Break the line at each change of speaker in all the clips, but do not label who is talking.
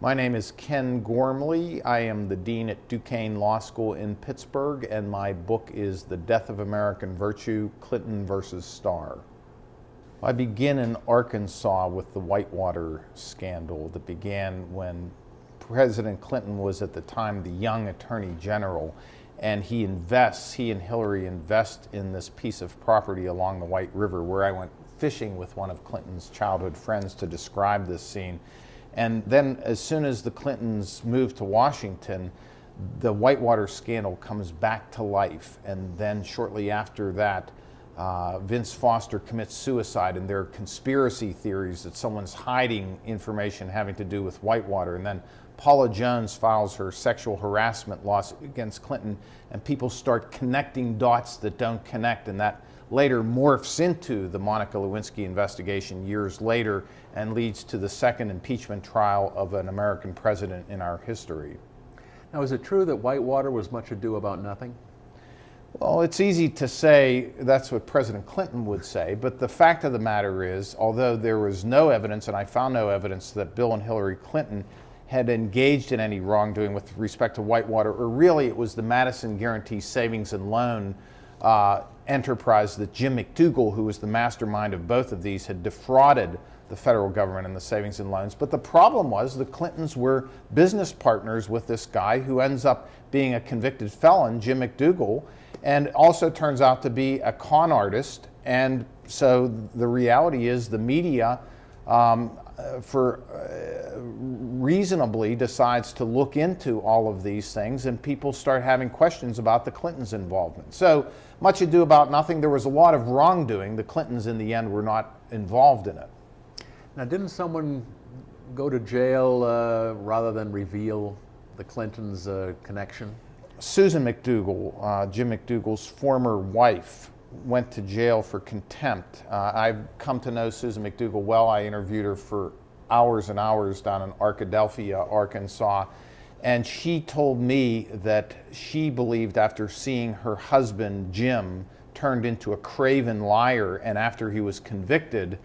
My name is Ken Gormley. I am the Dean at Duquesne Law School in Pittsburgh, and my book is The Death of American Virtue, Clinton versus Starr. I begin in Arkansas with the Whitewater scandal that began when President Clinton was at the time the young Attorney General, and he and Hillary invest in this piece of property along the White River, where I went fishing with one of Clinton's childhood friends to describe this scene. And then as soon as the Clintons moved to Washington, the Whitewater scandal comes back to life. And then shortly after that, Vince Foster commits suicide, and there are conspiracy theories that someone's hiding information having to do with Whitewater. And then Paula Jones files her sexual harassment lawsuit against Clinton, and people start connecting dots that don't connect, and that later morphs into the Monica Lewinsky investigation years later and leads to the second impeachment trial of an American president in our history.
Now, is it true that Whitewater was much ado about nothing?
Well, it's easy to say that's what President Clinton would say, but the fact of the matter is, although there was no evidence, and I found no evidence, that Bill and Hillary Clinton had engaged in any wrongdoing with respect to Whitewater, or really it was the Madison Guaranty Savings and Loan enterprise that Jim McDougal, who was the mastermind of both of these, had defrauded the federal government in the savings and loans. But the problem was the Clintons were business partners with this guy who ends up being a convicted felon, Jim McDougal, and also turns out to be a con artist. And so the reality is the media reasonably decides to look into all of these things, and people start having questions about the Clintons' involvement. So much ado about nothing. There was a lot of wrongdoing. The Clintons in the end were not involved in it.
Now, didn't someone go to jail rather than reveal the Clintons' connection?
Susan McDougal, Jim McDougal's former wife, went to jail for contempt. I've come to know Susan McDougal well. I interviewed her for hours and hours down in Arkadelphia, Arkansas, and she told me that she believed after seeing her husband, Jim, turned into a craven liar, and after he was convicted,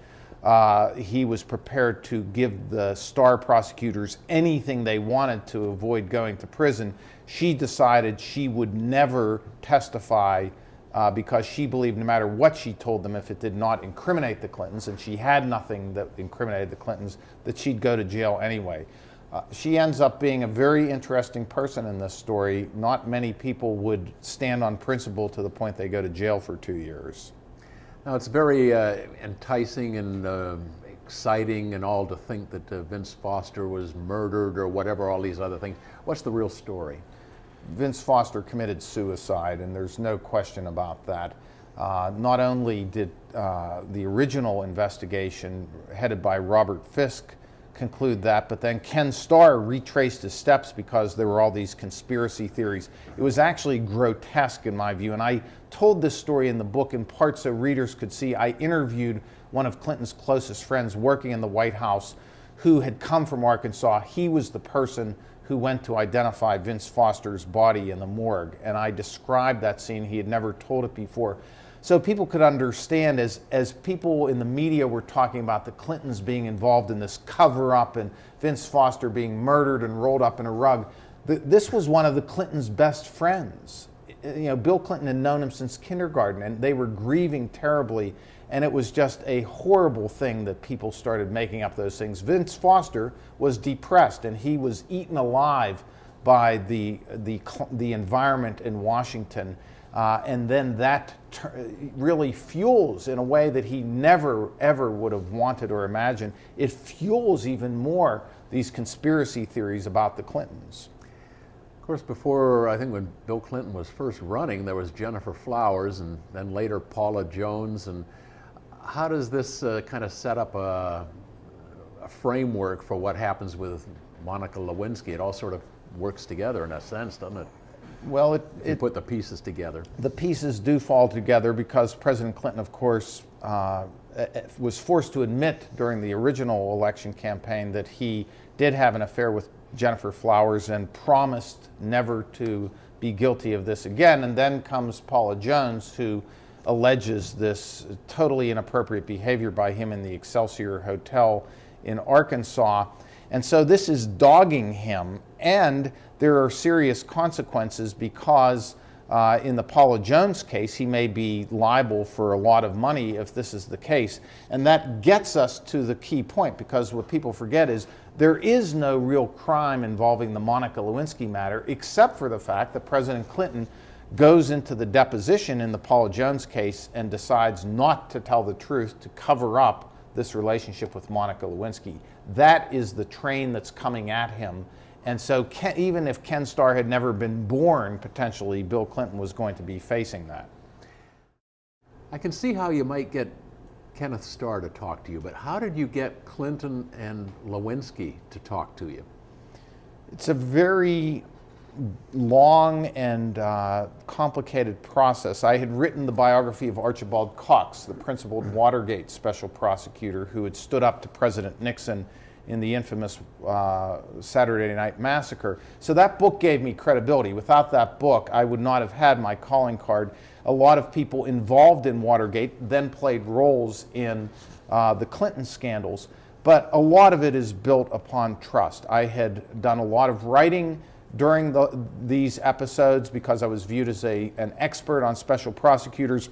he was prepared to give the Starr prosecutors anything they wanted to avoid going to prison. She decided she would never testify because she believed no matter what she told them, if it did not incriminate the Clintons, and she had nothing that incriminated the Clintons, that she'd go to jail anyway. She ends up being a very interesting person in this story. Not many people would stand on principle to the point they go to jail for 2 years.
Now, it's very enticing and exciting and all to think that Vince Foster was murdered or whatever, all these other things. What's the real story?
Vince Foster committed suicide, and there's no question about that. Not only did the original investigation headed by Robert Fisk conclude that, but then Ken Starr retraced his steps because there were all these conspiracy theories. It was actually grotesque in my view, and I told this story in the book in part so readers could see. I interviewed one of Clinton's closest friends working in the White House who had come from Arkansas. He was the person who went to identify Vince Foster's body in the morgue, and I described that scene. He had never told it before. So people could understand, as people in the media were talking about the Clintons being involved in this cover-up and Vince Foster being murdered and rolled up in a rug, this was one of the Clintons' best friends. You know, Bill Clinton had known him since kindergarten, and they were grieving terribly, and it was just a horrible thing that people started making up those things. Vince Foster was depressed, and he was eaten alive by the environment in Washington. And then that really fuels, in a way that he never, ever would have wanted or imagined, it fuels even more these conspiracy theories about the Clintons.
Of course, before, I think when Bill Clinton was first running, there was Jennifer Flowers and then later Paula Jones. And how does this kind of set up a framework for what happens with Monica Lewinsky? It all sort of works together in a sense, doesn't it?
Well,
you put the pieces together.
The pieces do fall together because President Clinton, of course, was forced to admit during the original election campaign that he did have an affair with Jennifer Flowers and promised never to be guilty of this again. And then comes Paula Jones, who alleges this totally inappropriate behavior by him in the Excelsior Hotel in Arkansas. And so this is dogging him, and there are serious consequences because in the Paula Jones case, he may be liable for a lot of money if this is the case. And that gets us to the key point, because what people forget is there is no real crime involving the Monica Lewinsky matter, except for the fact that President Clinton goes into the deposition in the Paula Jones case and decides not to tell the truth to cover up this relationship with Monica Lewinsky. That is the train that's coming at him. And so even if Ken Starr had never been born, potentially Bill Clinton was going to be facing that.
I can see how you might get Kenneth Starr to talk to you, but how did you get Clinton and Lewinsky to talk to you?
It's a very long and complicated process. I had written the biography of Archibald Cox, the principal Watergate special prosecutor who had stood up to President Nixon in the infamous Saturday Night Massacre. So that book gave me credibility. Without that book, I would not have had my calling card. A lot of people involved in Watergate then played roles in the Clinton scandals, but a lot of it is built upon trust. I had done a lot of writing during these episodes because I was viewed as an expert on special prosecutors.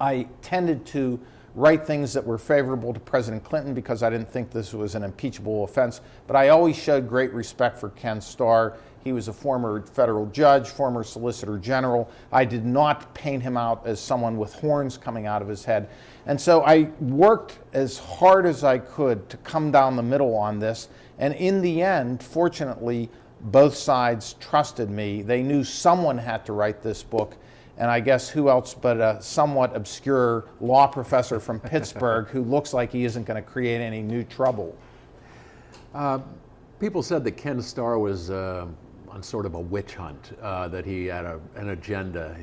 I tended to write things that were favorable to President Clinton because I didn't think this was an impeachable offense, but I always showed great respect for Ken Starr. He was a former federal judge, former Solicitor General. I did not paint him out as someone with horns coming out of his head. And so I worked as hard as I could to come down the middle on this, and in the end, fortunately, both sides trusted me. They knew someone had to write this book, and I guess who else but a somewhat obscure law professor from Pittsburgh who looks like he isn't going to create any new trouble.
People said that Ken Starr was on sort of a witch hunt, that he had an agenda.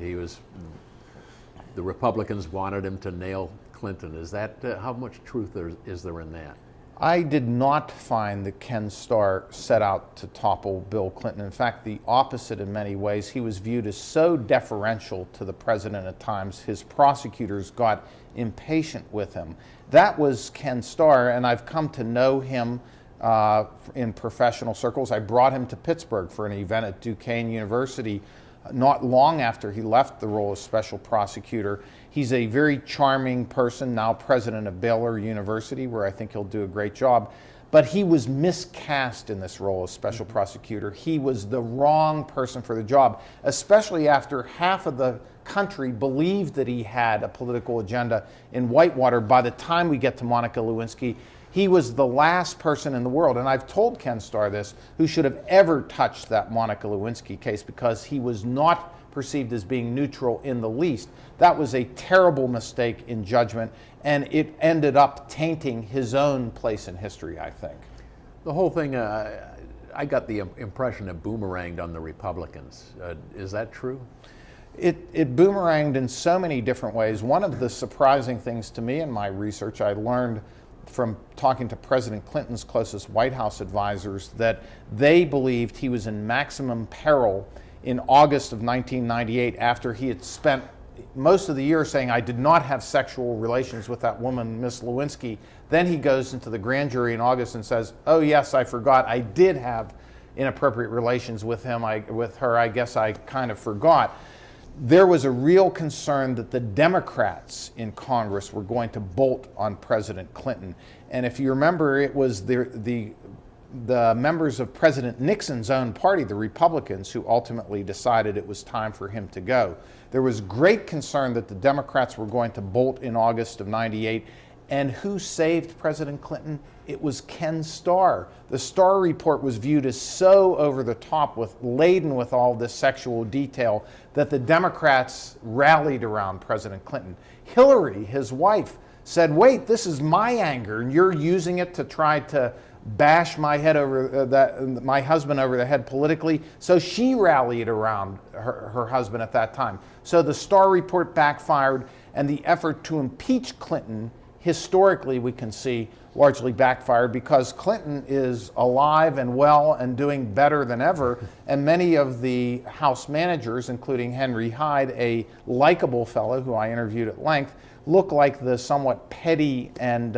The Republicans wanted him to nail Clinton. Is that, how much truth is there in that?
I did not find that Ken Starr set out to topple Bill Clinton. In fact, the opposite in many ways. He was viewed as so deferential to the president at times, his prosecutors got impatient with him. That was Ken Starr, and I've come to know him in professional circles. I brought him to Pittsburgh for an event at Duquesne University not long after he left the role as special prosecutor. He's a very charming person, now president of Baylor University, where I think he'll do a great job. But he was miscast in this role as special prosecutor. He was the wrong person for the job, especially after half of the country believed that he had a political agenda in Whitewater. By the time we get to Monica Lewinsky, he was the last person in the world, and I've told Ken Starr this, who should have ever touched that Monica Lewinsky case because he was not perceived as being neutral in the least. That was a terrible mistake in judgment, and it ended up tainting his own place in history, I think.
The whole thing, I got the impression it boomeranged on the Republicans. Is that true?
It boomeranged in so many different ways. One of the surprising things to me in my research, I learned from talking to President Clinton's closest White House advisors that they believed he was in maximum peril in August of 1998 after he had spent most of the year saying, I did not have sexual relations with that woman, Miss Lewinsky. Then he goes into the grand jury in August and says, oh yes, I forgot. I did have inappropriate relations with her. I guess I kind of forgot. There was a real concern that the Democrats in Congress were going to bolt on President Clinton. And if you remember, it was the members of President Nixon's own party, the Republicans, who ultimately decided it was time for him to go. There was great concern that the Democrats were going to bolt in August of '98. And who saved President Clinton? It was Ken Starr. The Starr report was viewed as so over the top, laden with all this sexual detail, that the Democrats rallied around President Clinton. Hillary, his wife, said, wait, this is my anger, and you're using it to try to bash my husband over the head politically. So she rallied around her husband at that time. So the Starr report backfired, and the effort to impeach Clinton, historically, we can see, largely backfired because Clinton is alive and well and doing better than ever. And many of the House managers, including Henry Hyde, a likable fellow who I interviewed at length, look like the somewhat petty and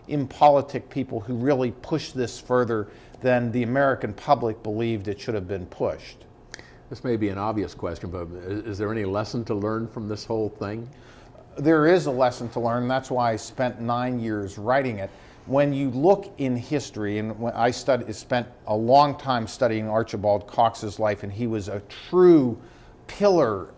impolitic people who really pushed this further than the American public believed it should have been pushed.
This may be an obvious question, but is there any lesson to learn from this whole thing?
There is a lesson to learn, and that's why I spent 9 years writing it. When you look in history, and when I spent a long time studying Archibald Cox's life, and he was a true pillar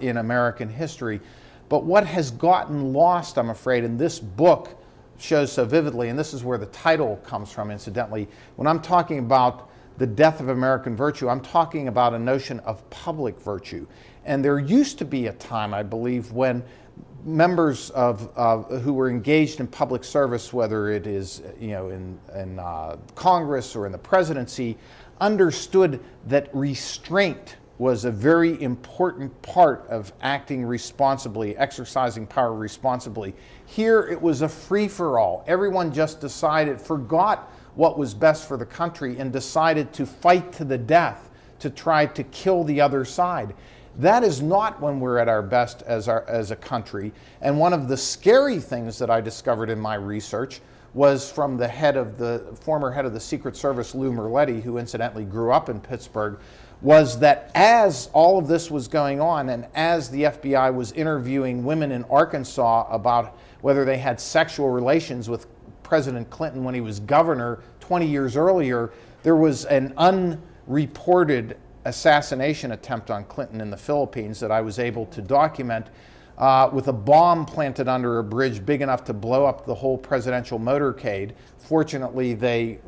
in American history. But what has gotten lost, I'm afraid, in this book shows so vividly, and this is where the title comes from, incidentally. When I'm talking about the death of American virtue, I'm talking about a notion of public virtue. And there used to be a time, I believe, when members who were engaged in public service, whether it is in Congress or in the presidency, understood that restraint was a very important part of acting responsibly, exercising power responsibly. Here it was a free-for-all. Everyone just forgot what was best for the country and decided to fight to the death to try to kill the other side. That is not when we're at our best as a country. And one of the scary things that I discovered in my research was from the former head of the Secret Service, Lou Merletti, who incidentally grew up in Pittsburgh, was that as all of this was going on and as the FBI was interviewing women in Arkansas about whether they had sexual relations with President Clinton when he was governor 20 years earlier, there was an unreported assassination attempt on Clinton in the Philippines that I was able to document with a bomb planted under a bridge big enough to blow up the whole presidential motorcade. Fortunately, they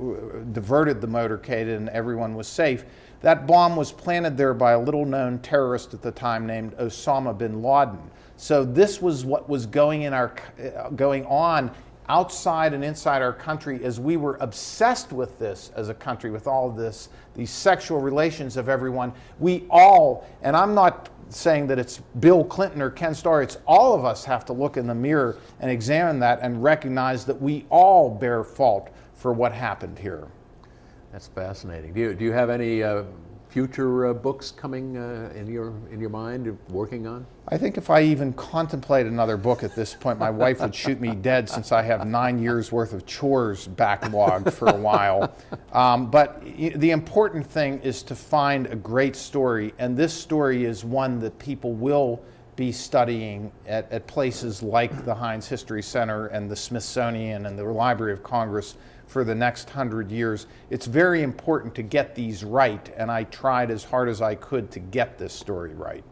diverted the motorcade and everyone was safe. That bomb was planted there by a little-known terrorist at the time named Osama bin Laden. So this was what was going on outside and inside our country as we were obsessed with this as a country, with all of this, these sexual relations of everyone. We all, and I'm not saying that it's Bill Clinton or Ken Starr, it's all of us have to look in the mirror and examine that and recognize that we all bear fault for what happened here.
That's fascinating. Do you have any future books coming in your mind, working on?
I think if I even contemplate another book at this point, my wife would shoot me dead, since I have 9 years worth of chores backlogged for a while. But the important thing is to find a great story, and this story is one that people will be studying at places like the Heinz History Center and the Smithsonian and the Library of Congress for the next 100 years. It's very important to get these right, and I tried as hard as I could to get this story right.